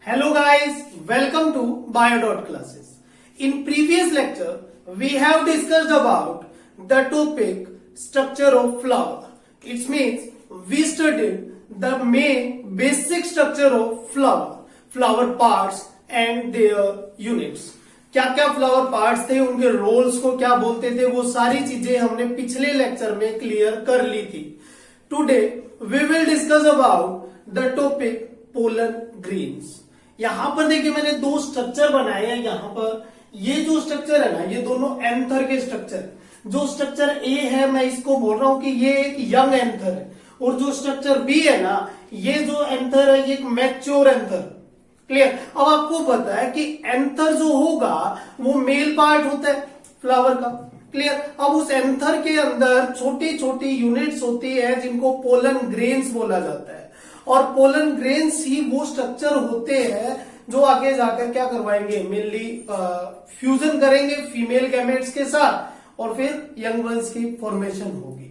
Hello guys, welcome to Bio classes. In previous lecture, we have discussed about the topic structure of flower. It means we studied the main basic structure of flower parts and their units. क्या क्या flower parts थे, उनके roles को क्या बोलते थे, वो सारी चीजें हमने पिछले लेक्चर में क्लियर कर ली थी. Today we will discuss about the topic pollen grains. यहां पर देखिए मैंने दो स्ट्रक्चर बनाए हैं. यहां पर ये जो स्ट्रक्चर है ना, ये दोनों एंथर के स्ट्रक्चर. जो स्ट्रक्चर ए है मैं इसको बोल रहा हूं कि ये एक यंग एंथर है, और जो स्ट्रक्चर बी है ना, ये जो एंथर है ये एक मैच्योर एंथर. क्लियर. अब आपको पता है कि एंथर जो होगा वो मेल पार्ट होता है फ्लावर का. क्लियर. अब उस एंथर के अंदर छोटी छोटी यूनिट्स होती है जिनको पोलन ग्रेन्स बोला जाता है, और पोलन ग्रेन्स ही वो स्ट्रक्चर होते हैं जो आगे जाकर क्या करवाएंगे, मेनली फ्यूजन करेंगे फीमेल गैमेट्स के साथ, और फिर यंग वंस की फॉर्मेशन होगी.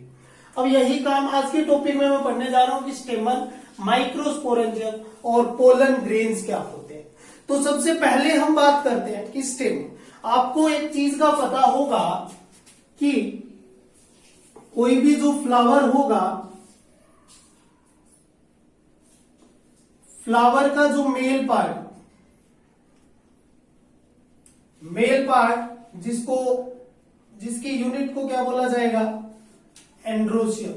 अब यही काम आज के टॉपिक में मैं पढ़ने जा रहा हूं कि स्टेमन, माइक्रोस्पोरेंजियम और पोलन ग्रेन्स क्या होते हैं. तो सबसे पहले हम बात करते हैं कि स्टेम. आपको एक चीज का पता होगा कि कोई भी जो फ्लावर होगा, फ्लावर का जो मेल पार्ट जिसकी यूनिट को क्या बोला जाएगा, एंड्रोसियम.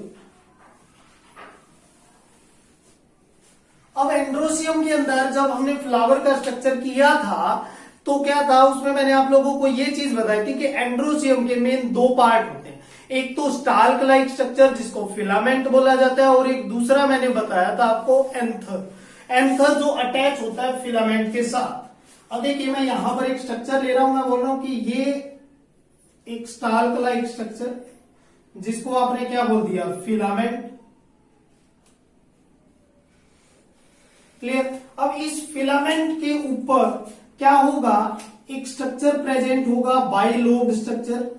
अब एंड्रोसियम के अंदर जब हमने फ्लावर का स्ट्रक्चर किया था तो क्या था, उसमें मैंने आप लोगों को यह चीज बताई थी कि एंड्रोसियम के मेन दो पार्ट होते हैं. एक तो स्टाल्क लाइक स्ट्रक्चर जिसको फिलामेंट बोला जाता है, और एक दूसरा मैंने बताया था आपको एंथर जो अटैच होता है फिलामेंट के साथ. अब देखिए मैं यहां पर एक स्ट्रक्चर ले रहा हूं. मैं बोल रहा हूं कि ये एक स्टाल्क लाइक स्ट्रक्चर जिसको आपने क्या बोल दिया, फिलामेंट. क्लियर. अब इस फिलामेंट के ऊपर क्या होगा, एक स्ट्रक्चर प्रेजेंट होगा, बाइलोब स्ट्रक्चर,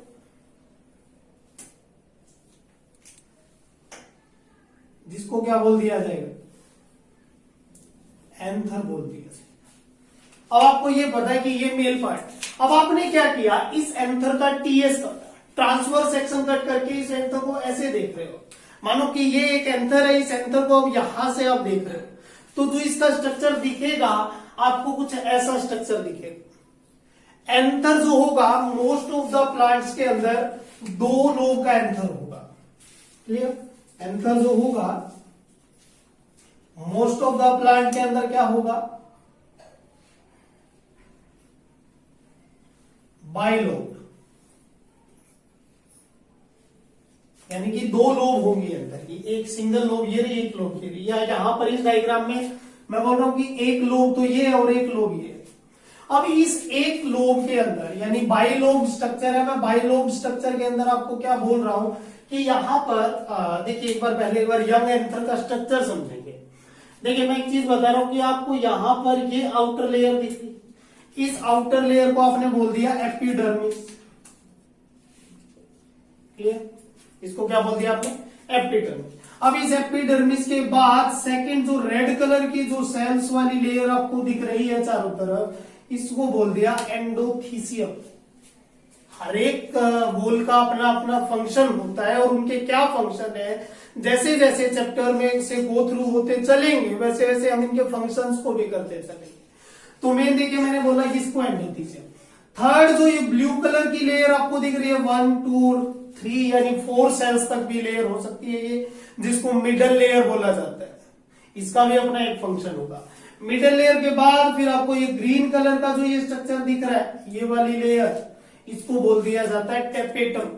जिसको क्या बोल दिया जाएगा, एंथर बोल दिया. अब आपको ये पता है कि ये मेल पार्ट. अब आपने क्या किया, इस एंथर का टीएस का ट्रांसफर सेक्शन कट करके इस एंथर को ऐसे देख रहे हो. मानो कि ये एक एंथर है, इस एंथर को अब यहां से आप देख रहे हो, तो जो इसका स्ट्रक्चर दिखेगा आपको कुछ ऐसा स्ट्रक्चर दिखेगा. एंथर जो होगा, मोस्ट ऑफ द प्लांट्स के अंदर दो लोब का एंथर होगा. क्लियर. एंथर जो होगा मोस्ट ऑफ द प्लांट के अंदर क्या होगा, बाइलोब, यानी कि दो लोब होंगी एंथर की. एक सिंगल लोब ये रही, एक लोब ये रही. या यहां पर इस डायग्राम में मैं बोल रहा हूं कि एक लोब तो ये है और एक लोब ये है. अब इस एक लोब के अंदर, यानी बाइलोब स्ट्रक्चर है, मैं बाइलोब स्ट्रक्चर के अंदर आपको क्या बोल रहा हूं कि यहां पर देखिए एक बार यंग एंथर का स्ट्रक्चर समझेंगे. देखिए मैं एक चीज बता रहा हूं कि आपको यहां पर ये आउटर लेयर दिख रही, इस आउटर लेयर को आपने बोल दिया एपिडर्मिस. क्लियर. इसको क्या बोल दिया आपने, एपिडर्मिस. अब इस एपिडर्मिस के बाद सेकंड जो रेड कलर की जो सेल्स वाली लेयर आपको दिख रही है चारों तरफ, इसको बोल दिया एंडोथीसियम. हर एक वॉल का अपना अपना फंक्शन होता है, और उनके क्या फंक्शन है, जैसे जैसे चैप्टर में से गो थ्रू होते चलेंगे वैसे वैसे हम इनके फंक्शंस को भी करते चलेंगे. तो मेन देखिए मैंने बोला इसको एंडोथीसियम. थर्ड जो ये ब्लू कलर की लेयर आपको दिख रही है, 1 2 3 यानी 4 सेल्स तक भी लेयर हो सकती है ये, जिसको मिडल लेयर बोला जाता है. इसका भी अपना एक फंक्शन होगा. मिडल लेयर के बाद फिर आपको ये ग्रीन कलर का जो ये स्ट्रक्चर दिख रहा है, ये वाली लेयर, इसको बोल दिया जाता है टेपेटम.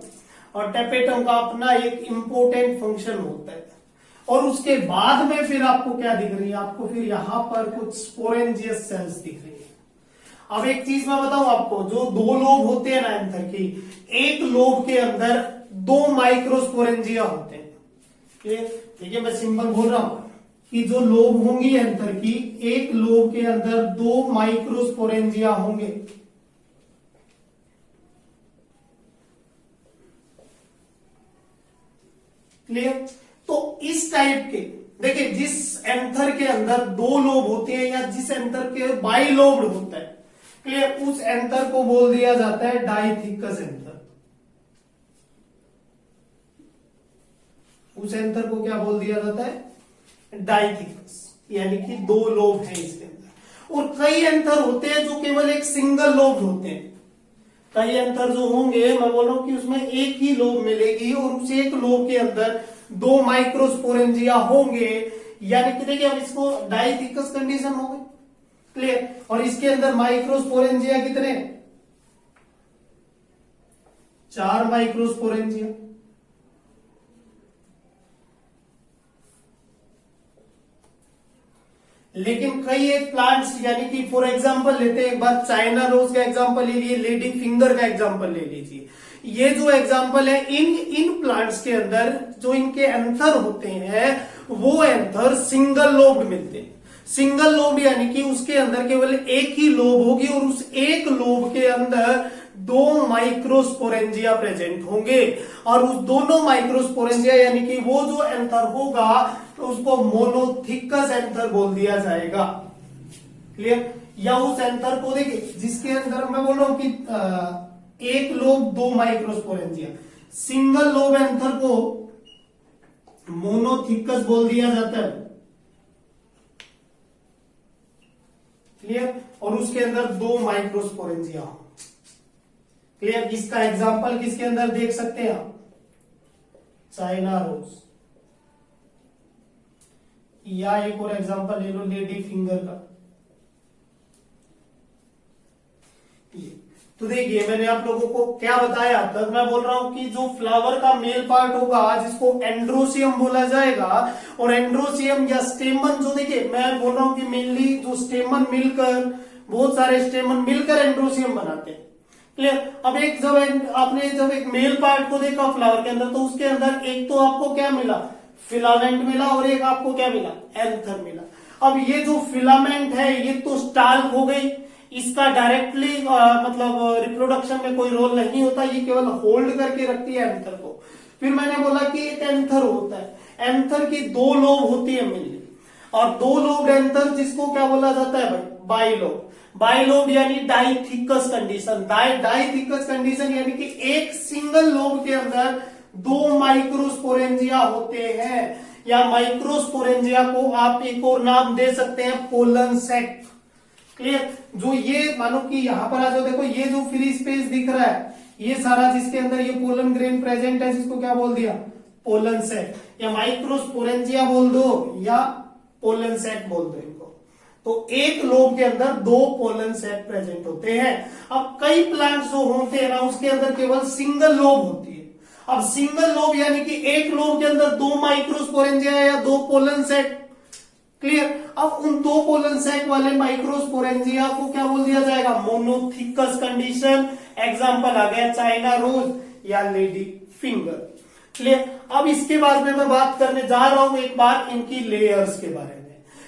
और टेपेटम का अपना एक इंपॉर्टेंट फंक्शन होता है. और उसके बाद में फिर आपको क्या दिख रही है, आपको फिर यहां पर कुछ स्पोरेंजियस सेल्स दिख रही है. अब एक चीज मैं बताऊं आपको, जो दो लोब होते हैं ना एंथर की, एक लोब के अंदर दो माइक्रोस्पोरेंजिया होते हैं. देखिए मैं सिंपल बोल रहा हूं कि जो लोब होंगी एंथर की, एक लोब के अंदर दो माइक्रोस्पोरेंजिया होंगे. क्लियर. तो इस टाइप के देखिए जिस एंथर के अंदर दो लोब होते हैं या जिस एंथर के बाई लोब्ड होता है, क्लियर, उस एंथर को बोल दिया जाता है डाइथिकस एंथर। उस एंथर को क्या बोल दिया जाता है? डाइथिकस, यानी कि दो लोब है इसके अंदर। और कई एंथर होते हैं जो केवल एक सिंगल लोब होते हैं। कई एंथर जो होंगे, मैं बोल रहा हूं कि उसमें एक ही लोब मिलेगी और उस एक लोब के अंदर दो माइक्रोस्पोरेंजिया होंगे, यानी कि देखिए अब इसको डाइथिकस कंडीशन हो गई, क्लियर। और इसके अंदर माइक्रोस्पोरेंजिया कितने? 4 माइक्रोस्पोरेंजिया। लेकिन कई एक प्लांट्स, यानी कि फॉर एग्जांपल लेते हैं, एक बार चाइना रोज का एग्जांपल ले लीजिए, लेडी फिंगर का एग्जांपल ले लीजिए। ये जो एग्जांपल है, इन प्लांट्स के अंदर जो इनके एंथर होते हैं वो एंथर सिंगल लोब्ड मिलते हैं। सिंगल लोब यानी कि उसके अंदर केवल एक ही लोब होगी और उस एक लोब के अंदर दो माइक्रोस्पोरेंजिया प्रेजेंट होंगे, और उस दोनों माइक्रोस्पोरेंजिया यानी कि वो जो एंथर होगा तो उसको मोनोथिकस एंथर बोल दिया जाएगा, क्लियर। या उस एंथर को देखिए जिसके अंदर मैं बोल रहा हूं कि एक लोब दो माइक्रोस्पोरेंजिया, सिंगल लोब एंथर को मोनोथिकस बोल दिया जाता है, क्लियर। और उसके अंदर दो माइक्रोस्पोरेंजिया, क्लियर। इसका एग्जांपल किसके अंदर देख सकते हैं आप? चाइना रोज, या एक और एग्जांपल ले लो लेडी फिंगर का। ये तो देखिए मैंने आप लोगों को क्या बताया अब तक, मैं बोल रहा हूं कि जो फ्लावर का मेल पार्ट होगा जिसको एंड्रोसियम बोला जाएगा, और एंड्रोसियम या स्टेमन, जो देखिए मैं बोल रहा हूं कि मेनली जो स्टेमन मिलकर, बहुत सारे स्टेमन मिलकर एंड्रोसियम बनाते हैं, क्लियर। अब एक आपने जब एक मेल पार्ट को देखा फ्लावर के अंदर, तो उसके अंदर एक तो आपको क्या मिला? फिलामेंट मिला, और एक आपको क्या मिला? एंथर मिला। अब ये जो फिलामेंट है ये तो स्टाल्क हो गई, इसका डायरेक्टली मतलब रिप्रोडक्शन में कोई रोल नहीं होता, ये केवल होल्ड करके रखती है एंथर को। फिर मैंने बोला कि एक एंथर होता है, एंथर की दो लोब होती है मिलनी, और दो लोब एंथर जिसको क्या बोला जाता है भाई? बाइलोब। बाइलोब यानी डाइथिकस कंडीशन। डाइथिकस कंडीशन यानी कि एक सिंगल लोब के अंदर दो माइक्रोस्पोरेंजिया होते हैं, या माइक्रोस्पोरेंजिया को आप एक और नाम दे सकते हैं पोलन सेक, क्लियर। जो ये मानो कि यहां पर आ जाओ, देखो ये जो फ्री स्पेस दिख रहा है ये सारा जिसके अंदर ये पोलन ग्रेन प्रेजेंट है, जिसको क्या बोल दिया? पोलन सेक, या माइक्रोस्पोरेंजिया बोल दो या पोलन सेक बोल दो इनको। तो एक लोब के अंदर दो पोलन सेक प्रेजेंट होते हैं। अब कई प्लांट्स जो होते हैं ना उसके अंदर केवल सिंगल लोब होती है। अब सिंगल लोब यानी कि एक लोब के अंदर दो माइक्रोस्पोरेंजिया या दो पोलन सेक, क्लियर। अब उन दो पोलन सेक वाले माइक्रोस्पोरेंजिया को क्या बोल दिया जाएगा? Monothecous condition. एग्जांपल आ गया चाइना रोज या लेडी फिंगर, क्लियर। अब इसके बाद में मैं बात करने जा रहा हूं एक बार इनकी लेयर्स के बारे में,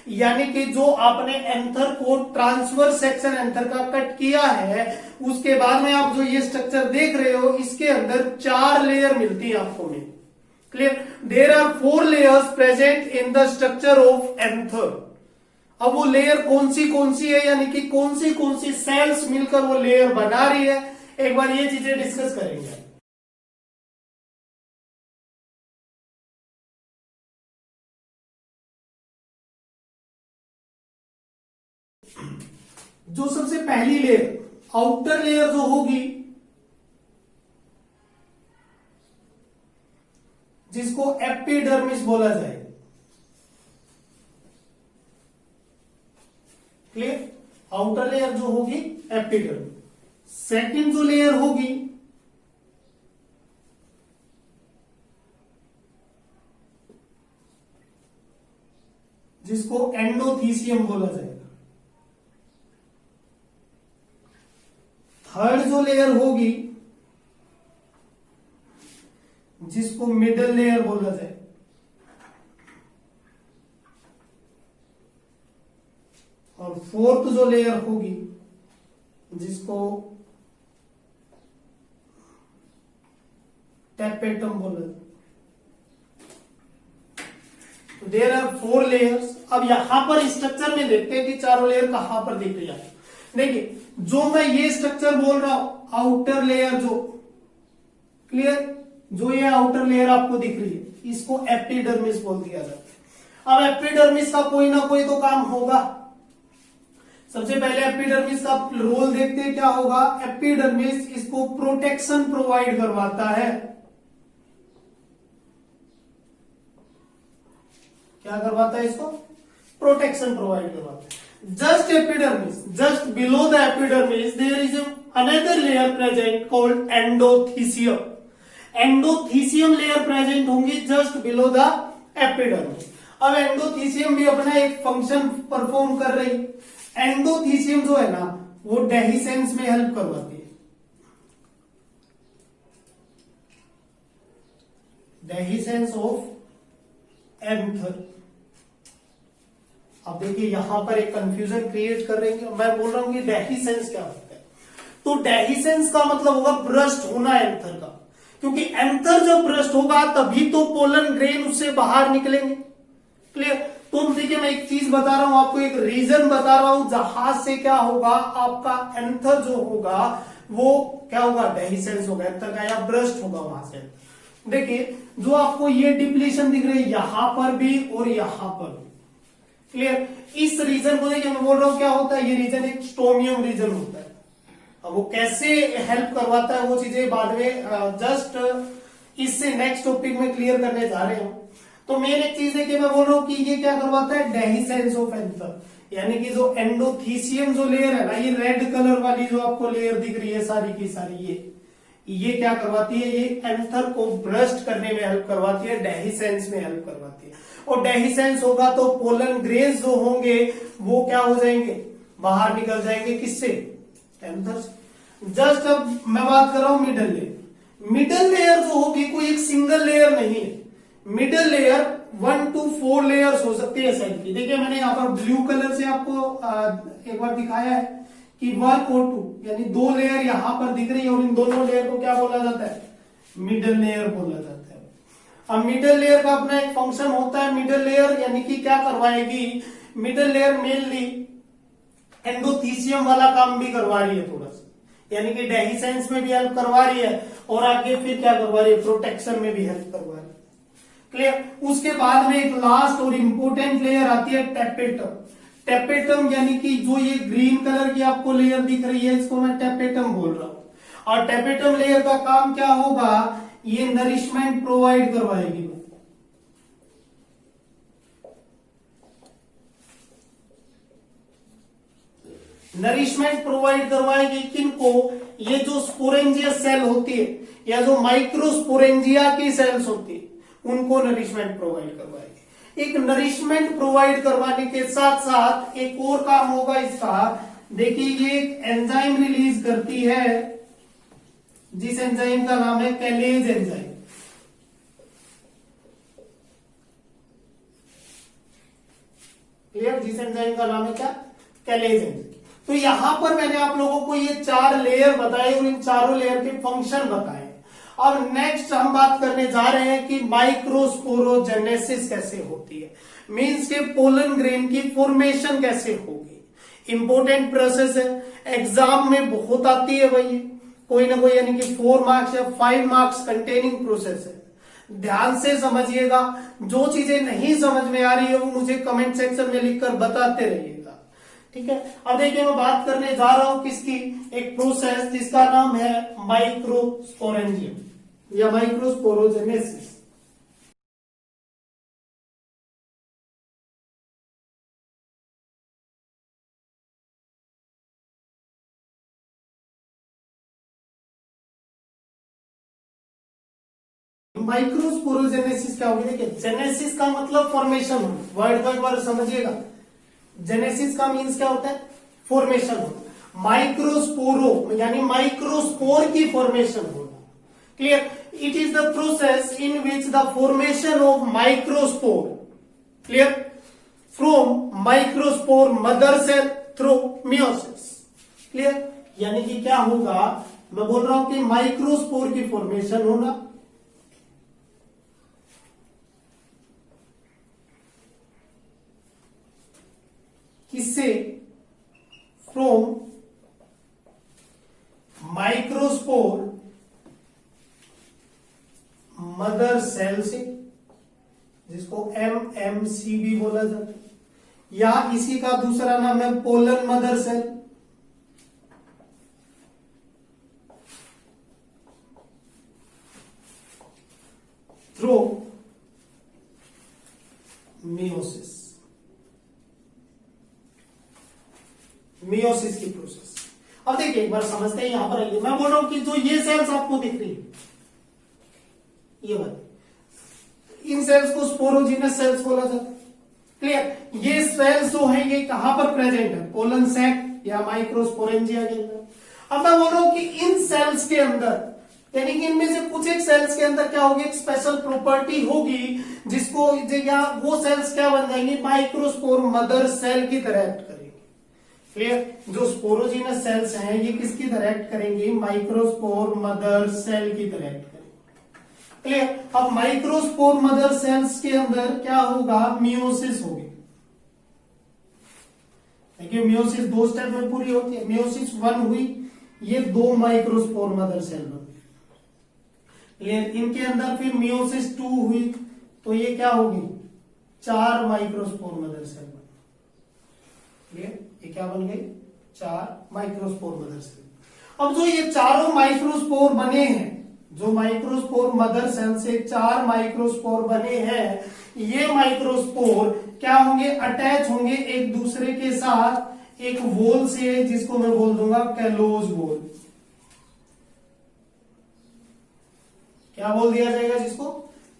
यानी कि जो आपने एंथर को ट्रांसवर्स सेक्शन एंथर का कट किया है, उसके बाद में आप जो ये स्ट्रक्चर देख रहे हो इसके अंदर 4 लेयर मिलती है आपको में, clear. There are 4 layers present in the structure of anther. अब वो लेयर कौन सी है, यानी कि कौन सी सेल्स मिलकर वो लेयर बना रही है, एक बार ये चीजें डिस्कस करेंगे। जो सबसे पहली लेयर, आउटर लेयर जो होगी, जिसको एपिडर्मिस बोला जाएगा, क्लियर। आउटर लेयर जो होगी एपिडर्मिस। सेकंड जो लेयर होगी जिसको एंडोथीसियम बोला जाएगा। थर्ड जो लेयर होगी जिसको मिडल लेयर बोला जाए, और फोर्थ जो लेयर होगी जिसको टैपेटम बोला जाए। There are 4 layers. अब यहां पर स्ट्रक्चर में देखते हैं कि चारों लेयर कहां पर दिख रही है। देखिए जो मैं ये स्ट्रक्चर बोल रहा हूं आउटर लेयर, जो क्लियर, जो ये आउटर लेयर आपको दिख रही है इसको एपिडर्मिस बोल दिया जाता है। अब एपिडर्मिस का कोई ना कोई तो काम होगा। सबसे पहले एपिडर्मिस का रोल देखते हैं क्या होगा। एपिडर्मिस इसको प्रोटेक्शन प्रोवाइड करवाता है। क्या करवाता है इसको? प्रोटेक्शन प्रोवाइड करवाता है। Just epidermis, just below the epidermis there is another layer present called endothecium. Endothecium layer present होंगी जस्ट बिलो द एपिडर्मिस। अब एंडोथीसियम भी अपना एक फंक्शन परफॉर्म कर रही है। एंडोथीसियम जो है ना वो डेहिसेंस में हेल्प करवाती है। Dehiscence of anther. अब देखिए यहां पर एक कंफ्यूजन क्रिएट कर रहे हैं। मैं बोल रहा हूं कि डेहिसेंस क्या होता है, तो डेहिसेंस का मतलब होगा ब्रस्ट होना एंथर का, क्योंकि एंथर जब ब्रस्ट होगा तभी तो पोलन ग्रेन उससे बाहर निकलेंगे। क्लियर? तो देखिए मैं एक चीज बता रहा हूं आपको, एक रीजन बता रहा हूं जहां से क्या होगा आपका एंथर जो होगा वो क्या होगा, डेहिसेंस होगा एंथर का, या ब्रस्ट होगा वहां से। देखिए जो आपको ये डिप्लीशन दिख रही है यहां पर भी और यहां पर भी। क्लियर? इस रीजन को देखिए मैं बोल रहा हूं क्या होता है, ये रीजन एक स्टोमियम रीजन होता है। अब वो कैसे हेल्प करवाता है वो चीजें बाद में जस्ट इससे नेक्स्ट टॉपिक में क्लियर करने जा रहे हैं। तो मेन एक चीज है कि मैं बोल रहा हूं कि ये क्या करवाता है, डेहिसेंस ऑफ एंथर, यानी कि जो एंडोथीसियम जो लेयर है ना, ये रेड कलर वाली जो आपको लेयर दिख रही है सारी की सारी, ये क्या करवाती है, ये एंथर को ब्रस्ट करने में हेल्प करवाती है, डेहिसेंस में हेल्प करवाती है। और डेहिसेंस होगा तो पोलन ग्रेन्स जो होंगे वो क्या हो जाएंगे, बाहर निकल जाएंगे। किससे? एंथर से। जस्ट अब मैं बात कर रहा हूं मिडल लेयर। मिडल लेयर जो होगी कोई एक सिंगल लेयर नहीं है। मिडल लेयर 1 to 4 लेयर्स हो सकती है सेल की। देखिए मैंने यहाँ पर ब्लू कलर से आपको एक बार दिखाया है कि 1 और 2 यानी 2 लेयर यहां पर दिख रही है, और इन दोनों लेयर को क्या बोला जाता है, मिडल लेयर बोला जाता है। अब मिडल लेयर का अपना एक फंक्शन होता है। मिडल लेयर यानी कि क्या करवाएगी, मिडल लेयर मेनली एंडोथीसियम वाला काम भी करवा रही है थोड़ा सा, यानी कि डेहिसेंस में भी हेल्प करवा रही है और आगे फिर क्या करवा रही है, प्रोटेक्शन में भी हेल्प करवा रही है। क्लियर? उसके बाद में एक लास्ट और इंपोर्टेंट लेयर आती है टेपेटम। टेपेटम यानी कि जो ये ग्रीन कलर की आपको लेयर दिख रही है इसको मैं टेपेटम बोल रहा हूं। और टेपेटम लेयर का काम क्या होगा, ये नरिशमेंट प्रोवाइड करवाएगी। नरिशमेंट प्रोवाइड करवाएगी किनको, ये जो स्पोरेंजिया सेल होती है या जो माइक्रोस्पोरेंजिया की सेल्स होती है उनको नरिशमेंट प्रोवाइड करवाएगी। एक नरिशमेंट प्रोवाइड करवाने के साथ साथ एक और काम होगा इसका। देखिए ये एक एंजाइम रिलीज करती है जिस एंजाइम का नाम है कैलेज एंजाइम। क्लियर? जिस एंजाइम का नाम है क्या, कैलेज एंजाइम। तो यहां पर मैंने आप लोगों को ये 4 लेयर बताए और इन चारों लेयर के फंक्शन बताए। अब नेक्स्ट हम बात करने जा रहे हैं कि माइक्रोस्पोरोजेनेसिस कैसे होती है, मींस के पोलन ग्रेन की फॉर्मेशन कैसे होगी। इंपॉर्टेंट प्रोसेस है, एग्जाम में बहुत आती है भाई, कोई ना कोई यानी कि 4 मार्क्स या 5 मार्क्स कंटेनिंग प्रोसेस है। ध्यान से समझिएगा, जो चीजें नहीं समझ में आ रही है वो मुझे कमेंट सेक्शन में लिखकर बताते रहिएगा। ठीक है? अब देखिए मैं बात करने जा रहा हूं किसकी, एक प्रोसेस जिसका नाम है माइक्रोस्पोरेंजियम या माइक्रोस्पोरोजेनेसिस। माइक्रोस्पोरोजेनेसिस क्या होगी, देखिए जेनेसिस का मतलब फॉर्मेशन हो, वर्ड का एक बार समझिएगा। जेनेसिस का मीन्स क्या होता है, फॉर्मेशन होना। माइक्रोस्पोरो यानी माइक्रोस्पोर की फॉर्मेशन होना। Clear? It is the process in which the formation of microspore, clear, from microspore mother cell through meiosis. Clear? यानी कि क्या होगा, मैं बोल रहा हूं कि माइक्रोस्पोर की फॉर्मेशन होना किससे? फ्रॉम माइक्रोस्पोर मदर सेल से, जिसको MMC भी बोला जाता है, या इसी का दूसरा नाम है pollen mother cell. Through meiosis, meiosis की प्रोसेस। अब देखिए एक बार समझते हैं, यहां पर आइए, मैं बोल रहा हूं कि जो ये सेल्स आपको दिख रही है, ये वाली, इन सेल्स को स्पोरोजीनस सेल्स बोला जाता है। क्लियर? ये सेल्स जो है ये कहां पर प्रेजेंट है? पोलन सैक या माइक्रोस्पोरेंजिया के अंदर। अब मैं बोल रहा हूं कि इन सेल्स के अंदर, यानी कि इनमें से कुछ एक सेल्स के अंदर क्या होगी? एक स्पेशल प्रॉपर्टी होगी जिसको या वो सेल्स क्या बन जाएंगी? माइक्रोस्पोर मदर सेल की तरह एक्ट करेंगे। क्लियर? जो स्पोरोजीनस सेल्स हैं ये किसकी तरह एक्ट करेंगी? माइक्रोस्पोर मदर सेल की तरह एक्ट करेंगे। क्लियर? अब माइक्रोस्पोर मदर सेल्स के अंदर क्या होगा? मियोसिस होगी। देखिए मियोसिस 2 स्टेप में पूरी होती है। मियोसिस 1 हुई, ये 2 माइक्रोस्पोर मदर सेल बन गई। क्लियर? इनके अंदर फिर मियोसिस 2 हुई, तो ये क्या होगी? 4 माइक्रोस्पोर मदर सेल बन गई। क्लियर? ये क्या बन गई? 4 माइक्रोस्पोर मदर सेल। अब जो ये चारों माइक्रोस्पोर बने हैं, जो माइक्रोस्पोर मदर सेल से 4 माइक्रोस्पोर बने हैं, ये माइक्रोस्पोर क्या होंगे? अटैच होंगे एक दूसरे के साथ एक वॉल से, जिसको मैं बोल दूंगा कैलोज वॉल। क्या बोल दिया जाएगा? जिसको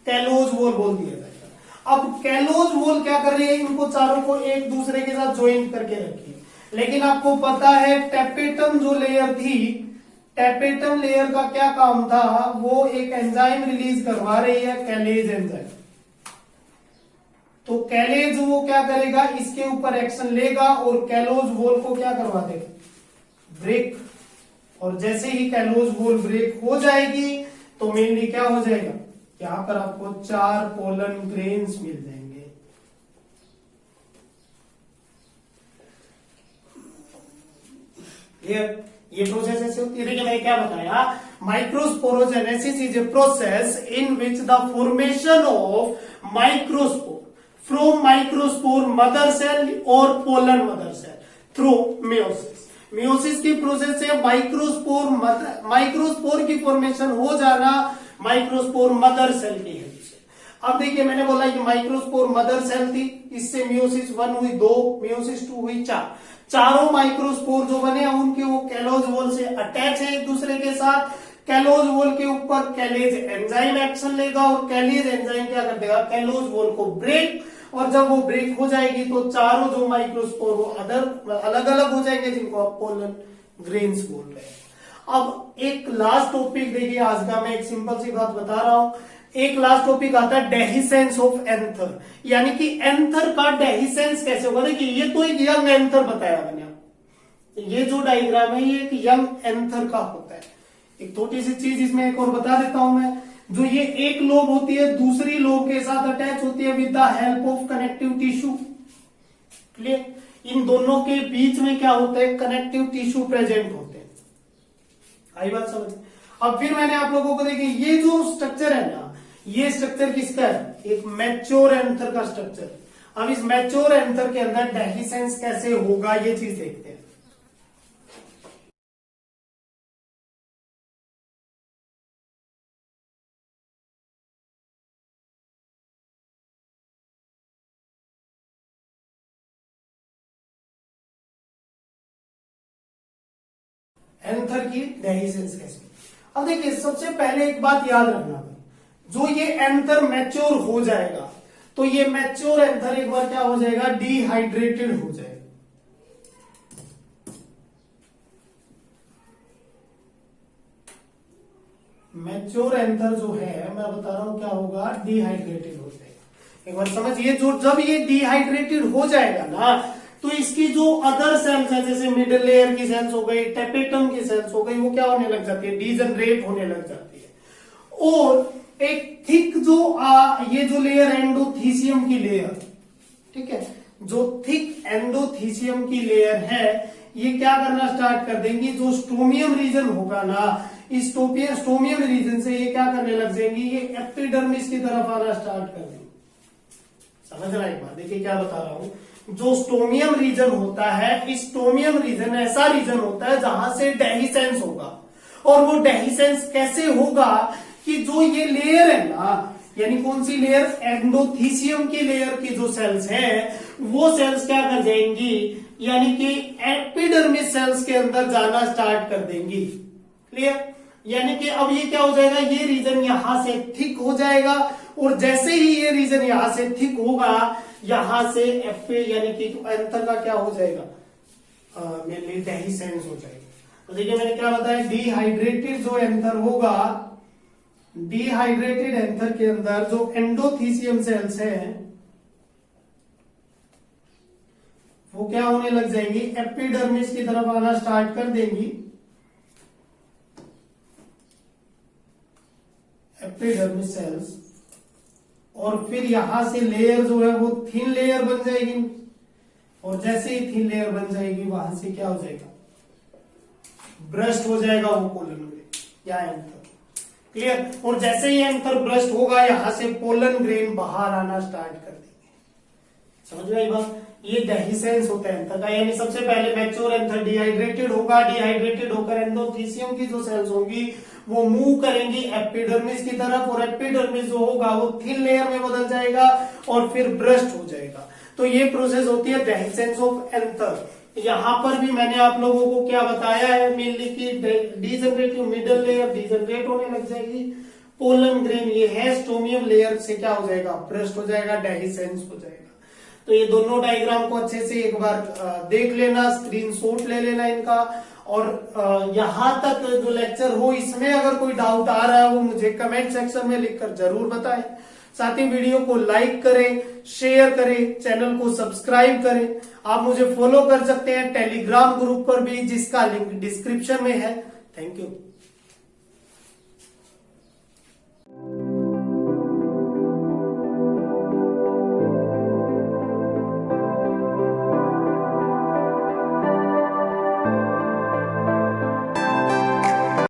कैलोज वॉल बोल दिया जाएगा। अब कैलोज वॉल क्या कर रही है? इनको चारों को एक दूसरे के साथ ज्वाइन करके रखी है। लेकिन आपको पता है टेपेटम जो लेयर थी, टेपेटम लेयर का क्या काम था? वो एक एंजाइम रिलीज करवा रही है, कैलेज एंजाइम। तो कैलेज वो क्या करेगा? इसके ऊपर एक्शन लेगा और कैलोज वॉल को क्या करवा देगा? ब्रेक। और जैसे ही कैलोज वॉल ब्रेक हो जाएगी तो मेनली क्या हो जाएगा? यहां पर आपको 4 पोलन ग्रेन्स मिल जाएंगे। क्लियर? ये प्रोसेस ऐसे होती है। देखिए मैंने क्या बताया, microsporogenesis is a process in which the formation of microspore from microspore mother cell और pollen mother cell through meiosis. Meiosis की प्रोसेस से माइक्रोस्पोर की फॉर्मेशन हो जाना माइक्रोस्पोर मदर सेल की हेल्प से। अब देखिए मैंने बोला कि माइक्रोस्पोर मदर सेल थी, इससे मियोसिस 1 हुई, 2 मियोसिस 2 हुई, 4। चारों माइक्रोस्पोर जो बने हैं उनके वो कैलोज वॉल से अटैच है एक दूसरे के साथ। कैलोज वॉल के ऊपर कैलेज एंजाइम एक्शन लेगा और कैलेज एंजाइम क्या कर देगा? कैलोज वॉल को ब्रेक। और जब वो ब्रेक हो जाएगी तो चारों जो माइक्रोस्पोर वो अलग अलग हो जाएंगे, जिनको आप पोलन ग्रेन्स बोल रहे हैं। अब एक लास्ट टॉपिक देखिए आज का, मैं एक सिंपल सी बात बता रहा हूं। एक लास्ट टॉपिक आता है डेहिसेंस ऑफ एंथर, यानी कि एंथर का डेहिसेंस कैसे होगा। देखिए ये तो एक यंग एंथर बताया मैंने आपको, ये जो डायग्राम है ये एक यंग एंथर का होता है। एक छोटी सी चीज इसमें एक और बता देता हूं मैं, जो ये एक लोब होती है दूसरी लोब के साथ अटैच होती है with the help of connective tissue. Clear? इन दोनों के बीच में क्या होता है? कनेक्टिव टिश्यू प्रेजेंट होते हैं। आई बात समझ? अब फिर मैंने आप लोगों को देखिए ये जो स्ट्रक्चर है ना, ये स्ट्रक्चर किसका है? एक मैच्योर एंथर का स्ट्रक्चर। अब इस मैच्योर एंथर के अंदर डेहिसेंस कैसे होगा ये चीज देखते हैं। एंथर की डेहिसेंस कैसे? अब देखिए सबसे पहले एक बात याद रखना, जो ये एंथर मैच्योर हो जाएगा तो ये मैच्योर एंथर एक बार क्या हो जाएगा? डिहाइड्रेटेड हो जाएगा। मैच्योर एंथर जो है मैं बता रहा हूं क्या होगा? डिहाइड्रेटेड हो जाएगा। एक बार समझिए, जो जब ये डिहाइड्रेटेड हो जाएगा ना तो इसकी जो अदर सेल्स है, जैसे मिडिल लेयर की सेल्स हो गई, टेपेटम की सेल्स हो गई, वो क्या होने लग जाती है? डिजनरेट होने लग जाती है। और एक थिक जो ये जो लेयर एंडोथीसियम की लेयर, ठीक है, जो थिक एंडोथीसियम की लेयर है ये क्या करना स्टार्ट कर देंगी, जो स्टोमियम रीजन होगा ना, इस स्टोमियम रीजन से ये क्या करने लग जाएंगी, ये एपिडर्मिस की तरफ आना स्टार्ट कर देंगे। समझ रहा है एक बात, देखिए क्या बता रहा हूं, जो स्टोमियम रीजन होता है, इस स्टोमियम रीजन ऐसा रीजन होता है जहां से डेहिसेंस होगा। और वो डेहिसेंस कैसे होगा कि जो ये लेयर है ना, यानी कौन सी लेयर, एंडोथीसियम की लेयर की जो सेल्स है वो सेल्स क्या कर जाएंगी, यानी कि एपिडर्मिस सेल्स के अंदर जाना स्टार्ट कर देंगी। क्लियर, यानी कि अब ये क्या हो जाएगा, ये रीजन यहां से थिक हो जाएगा और जैसे ही ये रीजन यहां से थिक होगा यहां से यानी कि एंथर का क्या हो जाएगा, मेनली डेहिसेंस हो जाएगा। तो देखिए मैंने क्या बताया, डिहाइड्रेटेड जो एंथर होगा, डिहाइड्रेटेड एंथर के अंदर जो एंडोथीसियम सेल्स हैं वो क्या होने लग जाएंगी, एपिडर्मिस की तरफ आना स्टार्ट कर देंगी। एपिडर्मिस सेल्स, और फिर यहां से लेयर जो है वो थिन लेयर बन जाएगी और जैसे ही थिन लेयर बन जाएगी वहां से क्या हो जाएगा, ब्रस्ट हो जाएगा वो पोलन ग्रेन या एंथर। क्लियर, और जैसे ही एंथर ब्रस्ट होगा यहां से पोलन ग्रेन बाहर आना स्टार्ट कर देंगे। समझ में आई बात, ये डेहिसेंस होता है एंथर का, यानी सबसे पहले मैच्योर एंथर डिहाइड्रेटेड होगा, डिहाइड्रेटेड होकर एंडोथीसियम की जो सेल्स होंगी वो मूव करेंगी एपिडर्मिस की तरफ और एपिडर्मिस जो होगा वो थिन लेयर में बदल जाएगा और फिर ब्रस्ट हो जाएगा। तो ये प्रोसेस होती है डेहिसेंस ऑफ एंथर। यहां पर भी मैंने आप लोगों को क्या बताया है मेनली कि डीजनरेटिव मिडल लेयर डीजनरेट होने लग जाएगी, पोलन ग्रेन ये है स्टोमियम लेयर से क्या हो जाएगा, ब्रस्ट हो जाएगा, डेहिसेंस हो जाएगा। तो ये दोनों डायग्राम को अच्छे से एक बार देख लेना, स्क्रीनशॉट ले लेना इनका, और यहां तक जो लेक्चर हो इसमें अगर कोई डाउट आ रहा है वो मुझे कमेंट सेक्शन में लिखकर जरूर बताएं। साथ ही वीडियो को लाइक करें, शेयर करें, चैनल को सब्सक्राइब करें। आप मुझे फॉलो कर सकते हैं टेलीग्राम ग्रुप पर भी, जिसका लिंक डिस्क्रिप्शन में है। Thank you.